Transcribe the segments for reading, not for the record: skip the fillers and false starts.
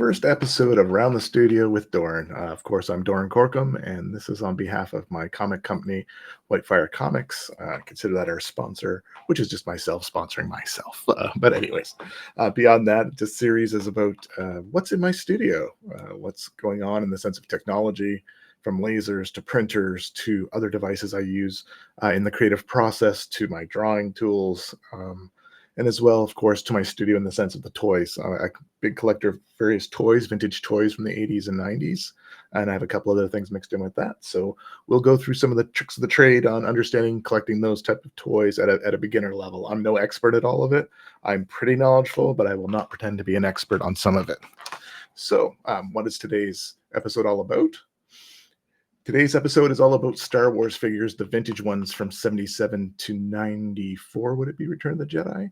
first episode of Round the Studio with Doran. Of course, I'm Doran Corkum, and this is on behalf of my comic company, WhiteFire Comics. Consider that our sponsor, which is just myself sponsoring myself. But anyways, beyond that, this series is about what's in my studio, what's going on in the sense of technology, from lasers to printers to other devices I use in the creative process to my drawing tools. And as well, of course, to my studio in the sense of the toys. I'm a big collector of various toys, vintage toys from the 80s and 90s, and I have a couple other things mixed in with that. So we'll go through some of the tricks of the trade on understanding collecting those type of toys at a beginner level. I'm no expert at all of it. I'm pretty knowledgeable, but I will not pretend to be an expert on some of it. So what is today's episode all about? Today's episode is all about Star Wars figures, the vintage ones from 77 to 94. Would it be Return of the Jedi?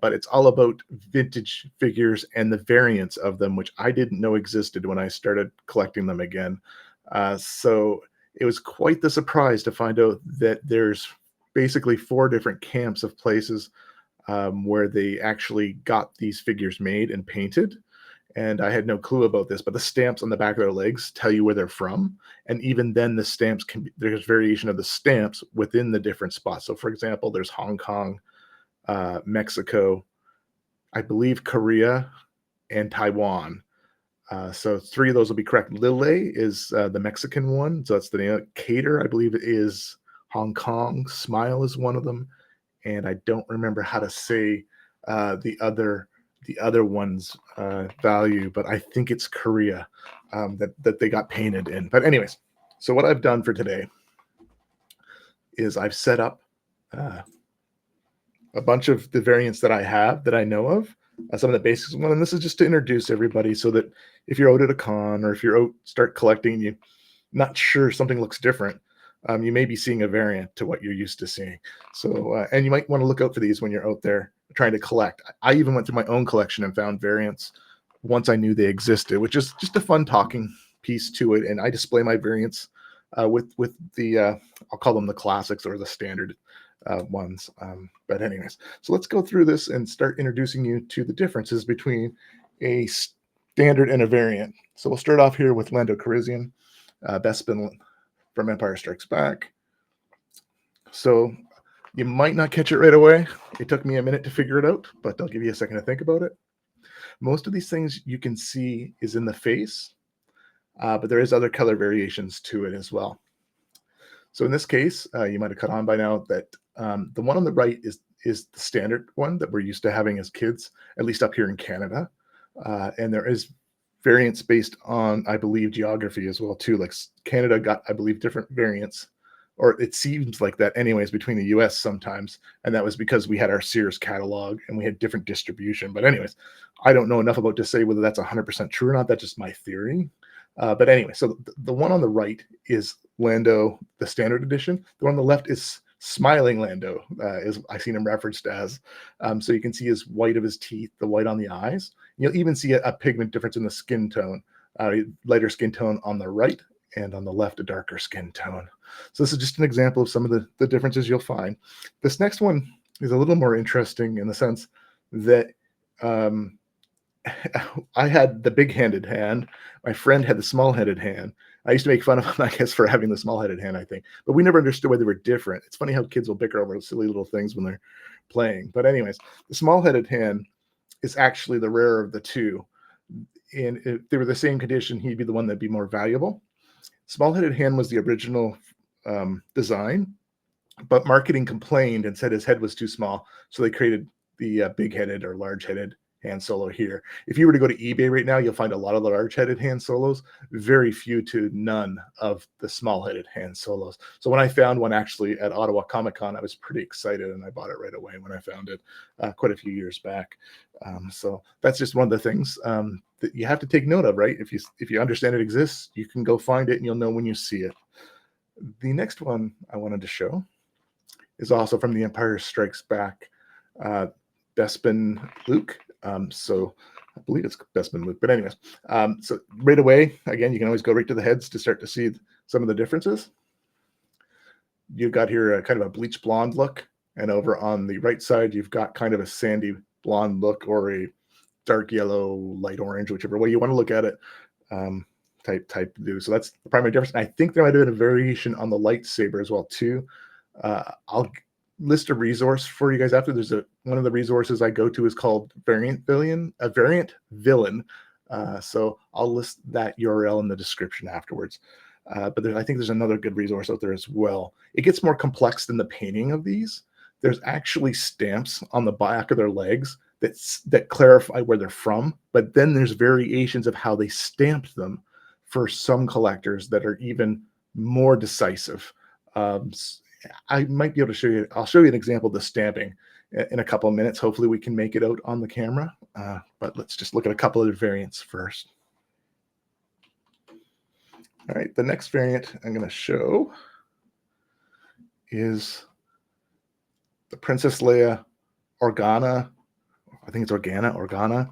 But it's all about vintage figures and the variants of them, which I didn't know existed when I started collecting them again. So it was quite the surprise to find out that there's basically 4 different camps of places where they actually got these figures made and painted. And I had no clue about this, but the stamps on the back of their legs tell you where they're from. And even then the stamps there's variation of the stamps within the different spots. So for example, there's Hong Kong, Mexico, I believe Korea, and Taiwan. So 3 of those will be correct. Lille is the Mexican one. So that's the name. Cater, I believe, is Hong Kong. Smile is one of them. And I don't remember how to say the other one's value, but I think it's Korea that they got painted in. But anyways, so what I've done for today is I've set up a bunch of the variants that I have that I know of, some of the basics one, and this is just to introduce everybody so that if you're out at a con or if you're out start collecting, you're not sure something looks different, you may be seeing a variant to what you're used to seeing. So, and you might want to look out for these when you're out there trying to collect. I even went through my own collection and found variants once I knew they existed, which is just a fun talking piece to it. And I display my variants with the, I'll call them the classics or the standard ones. But anyways, so let's go through this and start introducing you to the differences between a standard and a variant. So we'll start off here with Lando Calrissian, Bespin from Empire Strikes Back. So you might not catch it right away. It took me a minute to figure it out, but I'll give you a second to think about it. Most of these things you can see is in the face, but there is other color variations to it as well. So in this case, you might have caught on by now that the one on the right is the standard one that we're used to having as kids, at least up here in Canada. And there is variants based on, I believe, geography as well too. Like Canada got, I believe, different variants, or it seems like that anyways, between the US sometimes. And that was because we had our Sears catalog and we had different distribution. But anyways, I don't know enough about to say whether that's 100% true or not. That's just my theory. But anyway, so the one on the right is Lando, the standard edition. The one on the left is Smiling Lando, is I seen him referenced as. So you can see his white of his teeth, the white on the eyes. You'll even see a pigment difference in the skin tone, lighter skin tone on the right, and on the left, a darker skin tone. So this is just an example of some of the differences you'll find. This next one is a little more interesting in the sense that I had the big-handed hand. My friend had the small-headed hand. I used to make fun of him, I guess, for having the small-headed hand, I think. But we never understood why they were different. It's funny how kids will bicker over silly little things when they're playing. But anyways, the small-headed hand is actually the rarer of the two. And if they were the same condition, he'd be the one that'd be more valuable. Small-headed hand was the original design, but marketing complained and said his head was too small. So they created the big-headed or large-headed Han Solo here. If you were to go to eBay right now, you'll find a lot of the large-headed Han Solos, very few to none of the small-headed Han Solos. So when I found one actually at Ottawa Comic Con, I was pretty excited and I bought it right away when I found it quite a few years back. So that's just one of the things that you have to take note of, right? If you understand it exists, you can go find it and you'll know when you see it. The next one I wanted to show is also from The Empire Strikes Back, Bespin Luke. So I believe it's Bespin Luke, but anyways, so right away, again, you can always go right to the heads to start to see some of the differences. You've got here kind of a bleach blonde look, and over on the right side, you've got kind of a sandy blonde look, or a dark yellow, light orange, whichever way you want to look at it. Um, type do. So that's the primary difference. And I think there might have been a variation on the lightsaber as well too. I'll list a resource for you guys after. There's one of the resources I go to is called Variant Villain. So I'll list that URL in the description afterwards. But I think there's another good resource out there as well. It gets more complex than the painting of these. There's actually stamps on the back of their legs that clarify where they're from, but then there's variations of how they stamped them for some collectors that are even more decisive. I might be able to show you. I'll show you an example of the stamping in a couple of minutes. Hopefully we can make it out on the camera, but let's just look at a couple of the variants first. All right, the next variant I'm going to show is the Princess Leia Organa. I think it's Organa,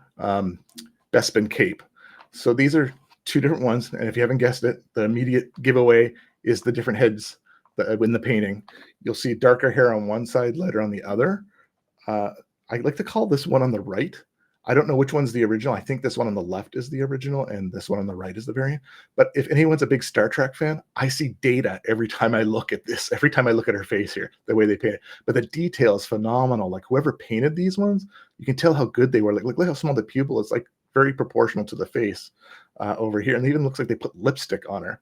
Bespin Cape. So these are two different ones, and if you haven't guessed it, the immediate giveaway is the different heads in the painting. You'll see darker hair on one side, lighter on the other. I like to call this one on the right. I don't know which one's the original. I think this one on the left is the original, and this one on the right is the variant. But if anyone's a big Star Trek fan, I see Data every time I look at this, every time I look at her face here, the way they paint it. But the detail is phenomenal. Like whoever painted these ones, you can tell how good they were. Like look how small the pupil is, like very proportional to the face over here. And it even looks like they put lipstick on her.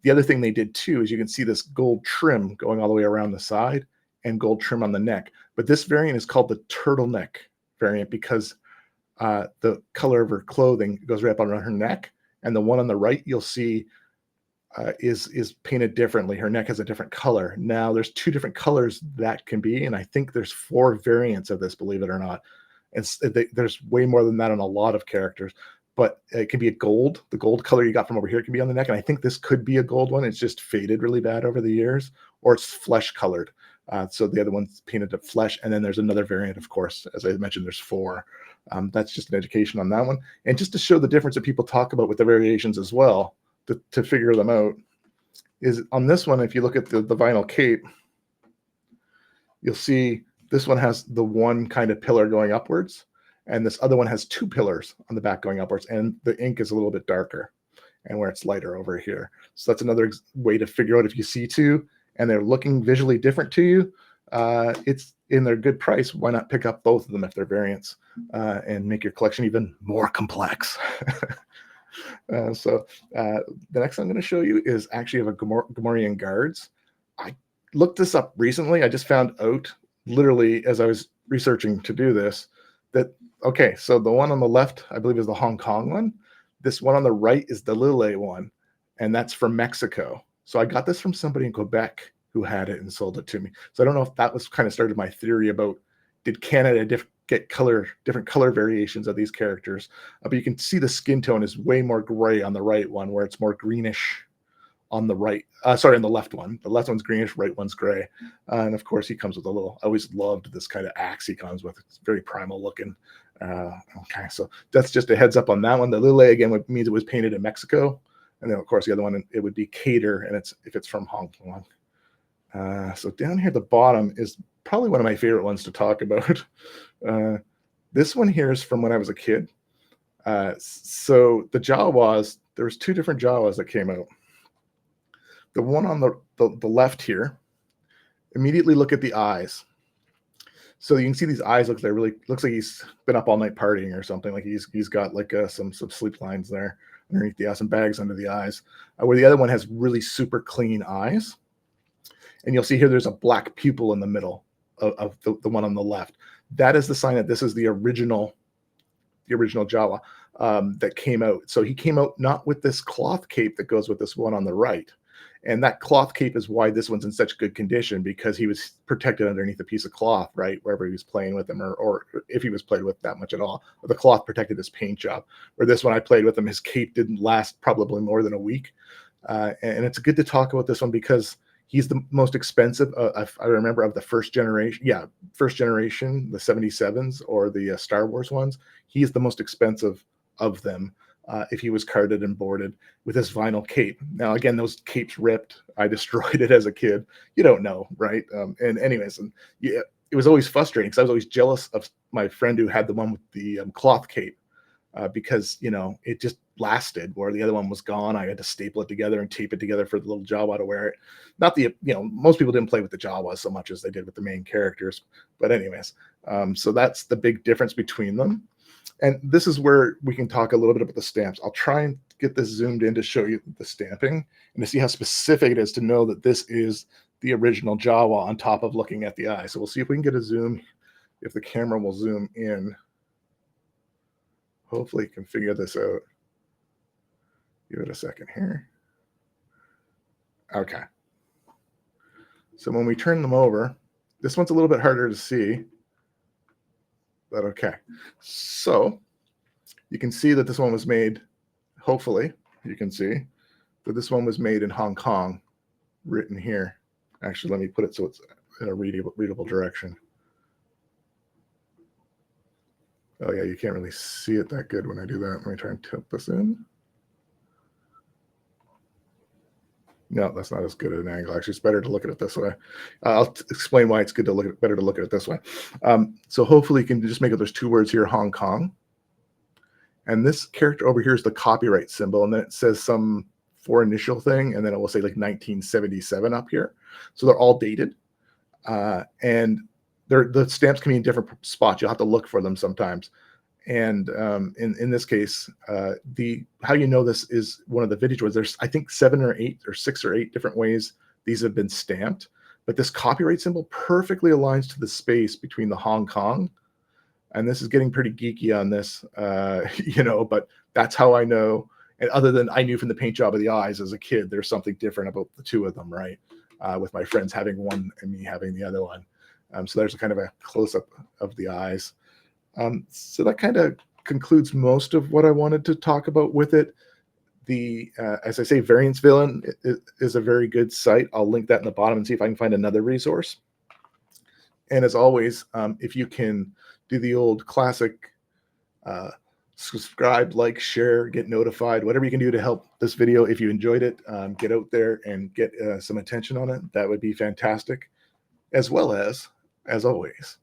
The other thing they did too is you can see this gold trim going all the way around the side and gold trim on the neck. But this variant is called the turtleneck variant because the color of her clothing goes right up around her neck, and the one on the right you'll see is painted differently. Her neck has a different color. Now there's two different colors that can be, and I think there's 4 variants of this, believe it or not. And there's way more than that on a lot of characters, but it can be a gold. The gold color you got from over here can be on the neck, and I think this could be a gold one. It's just faded really bad over the years, or it's flesh colored. So the other one's painted to flesh, and then there's another variant, of course. As I mentioned, there's 4. That's just an education on that one. And just to show the difference that people talk about with the variations as well, to figure them out, is on this one, if you look at the vinyl cape, you'll see this one has the one kind of pillar going upwards, and this other one has 2 pillars on the back going upwards, and the ink is a little bit darker and where it's lighter over here. So that's another way to figure out if you see 2 and they're looking visually different to you, it's in their good price. Why not pick up both of them if they're variants and make your collection even more complex? So the next I'm going to show you is actually of a Gamorrean guards. I looked this up recently. I just found out literally as I was researching to do this that, okay, so the one on the left, I believe, is the Hong Kong one. This one on the right is the Lille one, and that's from Mexico. So I got this from somebody in Quebec who had it and sold it to me. So I don't know if that was kind of started my theory about did Canada get different color variations of these characters. But you can see the skin tone is way more gray on the right one, where it's more greenish on the right. Sorry, on the left one. The left one's greenish, right one's gray. And of course, he comes with a little. I always loved this kind of axe he comes with. It's very primal looking. Okay, so that's just a heads up on that one. The Lille again means it was painted in Mexico. And then, of course, the other one, it would be Cater, and if it's from Hong Kong. So down here at the bottom is probably one of my favorite ones to talk about. This one here is from when I was a kid. So the Jawas, there was 2 different Jawas that came out. The one on the left here, immediately look at the eyes. So you can see these eyes looks like he's been up all night partying or something. Like he's got like some sleep lines there underneath the eyes, some bags under the eyes. Where the other one has really super clean eyes. And you'll see here there's a black pupil in the middle of the one on the left. That is the sign that this is the original Jawa that came out. So he came out not with this cloth cape that goes with this one on the right. And that cloth cape is why this one's in such good condition, because he was protected underneath a piece of cloth, right, wherever he was playing with him, or if he was played with that much at all. The cloth protected his paint job. Where this one I played with him, his cape didn't last probably more than a week. And it's good to talk about this one because he's the most expensive. I remember of the first generation, the 77s or the Star Wars ones. He's the most expensive of them. If he was carded and boarded with this vinyl cape. Now, again, those capes ripped. I destroyed it as a kid. You don't know, right? And anyways, it was always frustrating because I was always jealous of my friend who had the one with the cloth cape. because it just lasted. Where the other one was gone, I had to staple it together and tape it together for the little Jawa to wear it. Not the most people didn't play with the Jawas so much as they did with the main characters, but anyways, so that's the big difference between them. And this is where we can talk a little bit about the stamps. I'll try and get this zoomed in to show you the stamping and to see how specific it is to know that this is the original Jawa on top of looking at the eye. So we'll see if we can get a zoom, if the camera will zoom in. Hopefully you can figure this out. Give it a second here. Okay. So when we turn them over, this one's a little bit harder to see, but okay. So you can see that this one was made, hopefully you can see that this one was made in Hong Kong, written here. Actually, let me put it so it's in a readable direction. Oh yeah, you can't really see it that good when I do that. Let me try and tilt this in. No, that's not as good at an angle. Actually, it's better to look at it this way. I'll explain why it's good to better to look at it this way. So hopefully you can just make it, there's two words here, Hong Kong. And this character over here is the copyright symbol. And then it says some four initial thing. And then it will say like 1977 up here. So they're all dated. And the stamps can be in different spots. You'll have to look for them sometimes. And in this case, how you know this is one of the vintage ones. There's I think 7 or 8 or 6 or 8 different ways these have been stamped, but this copyright symbol perfectly aligns to the space between the Hong Kong, and this is getting pretty geeky on this, but that's how I know. And other than I knew from the paint job of the eyes as a kid, there's something different about the two of them, right? With my friends having one and me having the other one. So there's a kind of a close-up of the eyes. So that kind of concludes most of what I wanted to talk about with it. As I say, Variance Villain is a very good site. I'll link that in the bottom and see if I can find another resource. And as always, if you can do the old classic subscribe, like, share, get notified, whatever you can do to help this video. If you enjoyed it, get out there and get some attention on it. That would be fantastic. As well as always,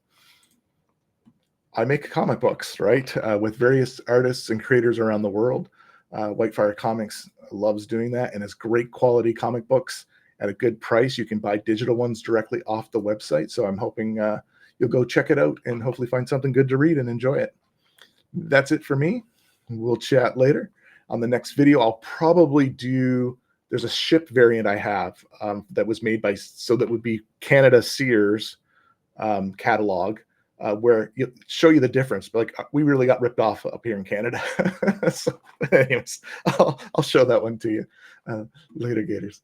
I make comic books, right, with various artists and creators around the world. WhiteFire Comics loves doing that, and it's great quality comic books at a good price. You can buy digital ones directly off the website. So I'm hoping you'll go check it out and hopefully find something good to read and enjoy it. That's it for me. We'll chat later. On the next video, I'll probably there's a shipped variant I have that was made that would be Canada Sears catalog. Where you show you the difference, but like we really got ripped off up here in Canada. So anyways, I'll show that one to you later, Gators.